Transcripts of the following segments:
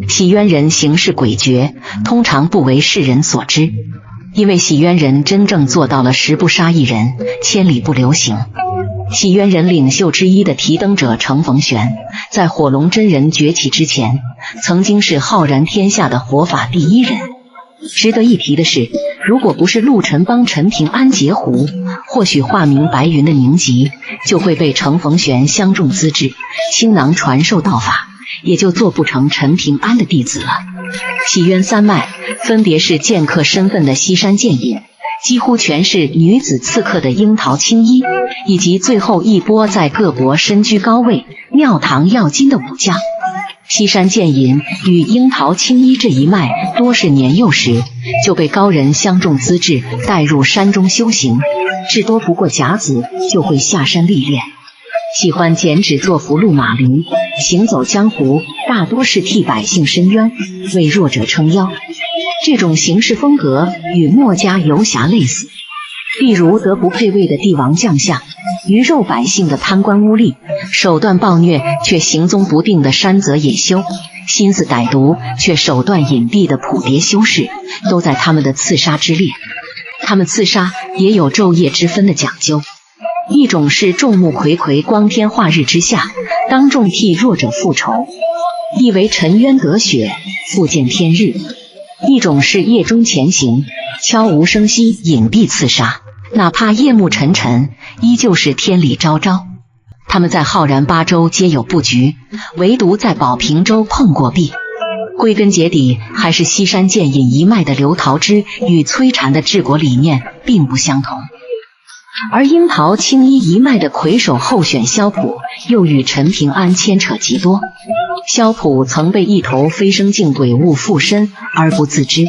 洗冤人行事诡谲，通常不为世人所知，因为洗冤人真正做到了十不杀一人，千里不留行。洗冤人领袖之一的提灯者程逢玄，在火龙真人崛起之前，曾经是浩然天下的活法第一人。值得一提的是，如果不是陆沉帮陈平安截胡，或许化名白云的宁吉就会被程逢玄相中资质，倾囊传授道法，也就做不成陈平安的弟子了。洗冤三脉分别是剑客身份的西山剑隐，几乎全是女子刺客的樱桃青衣，以及最后一波在各国身居高位、庙堂要金的武将。西山剑隐与樱桃青衣这一脉多是年幼时就被高人相中资质，带入山中修行，至多不过甲子就会下山历练。喜欢剪纸做符箓马驴，行走江湖大多是替百姓伸冤，为弱者撑腰。这种行事风格与墨家游侠类似，例如德不配位的帝王将相，鱼肉百姓的贪官污吏，手段暴虐却行踪不定的山泽野修，心思歹毒却手段隐蔽的普蝶修士，都在他们的刺杀之列。他们刺杀也有昼夜之分的讲究，一种是众目睽睽光天化日之下，当众替弱者复仇，意为沉冤得雪，复见天日；一种是夜中潜行，悄无声息隐蔽刺杀，哪怕夜幕沉沉，依旧是天理昭昭。他们在浩然八州皆有布局，唯独在宝平州碰过壁。归根结底，还是西山剑隐一脉的刘桃之与崔禅的治国理念并不相同，而樱桃青衣一脉的魁首候选萧普又与陈平安牵扯极多。萧普曾被一头飞升境鬼物附身而不自知，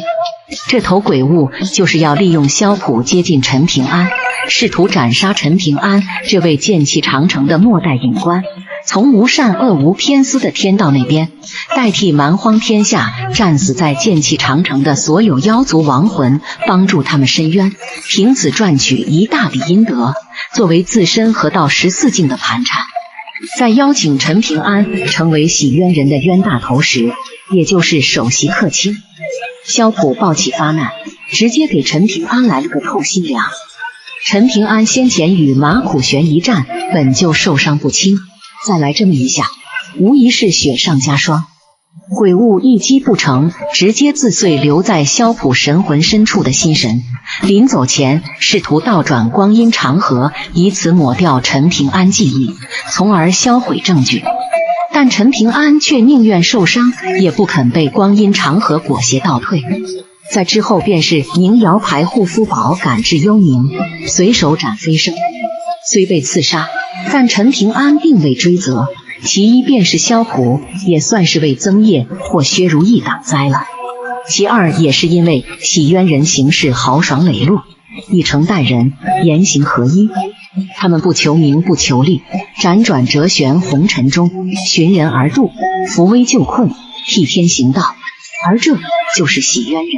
这头鬼物就是要利用萧普接近陈平安，试图斩杀陈平安这位剑气长城的末代隐官，从无善恶无偏私的天道那边代替蛮荒天下战死在剑气长城的所有妖族亡魂，帮助他们伸冤，凭此赚取一大笔阴德，作为自身河道14境的盘缠。在邀请陈平安成为洗冤人的冤大头时，也就是首席客卿，萧普暴起发难，直接给陈平安来了个透心凉。陈平安先前与马苦玄一战本就受伤不轻，再来这么一下，无疑是雪上加霜。鬼物一击不成，直接自碎留在萧普神魂深处的心神，临走前试图倒转光阴长河，以此抹掉陈平安记忆，从而销毁证据。但陈平安却宁愿受伤，也不肯被光阴长河裹挟倒退。在之后便是宁瑶排护夫宝赶至幽冥，随手斩飞升。虽被刺杀，但陈平安并未追责，其一便是萧普也算是为曾叶或薛如意挡灾了，其二也是因为洗冤人行事豪爽磊落，一城待人，言行合一。他们不求名不求利，辗转折旋红尘中，寻人而渡，扶危救困，替天行道，而这就是洗冤人。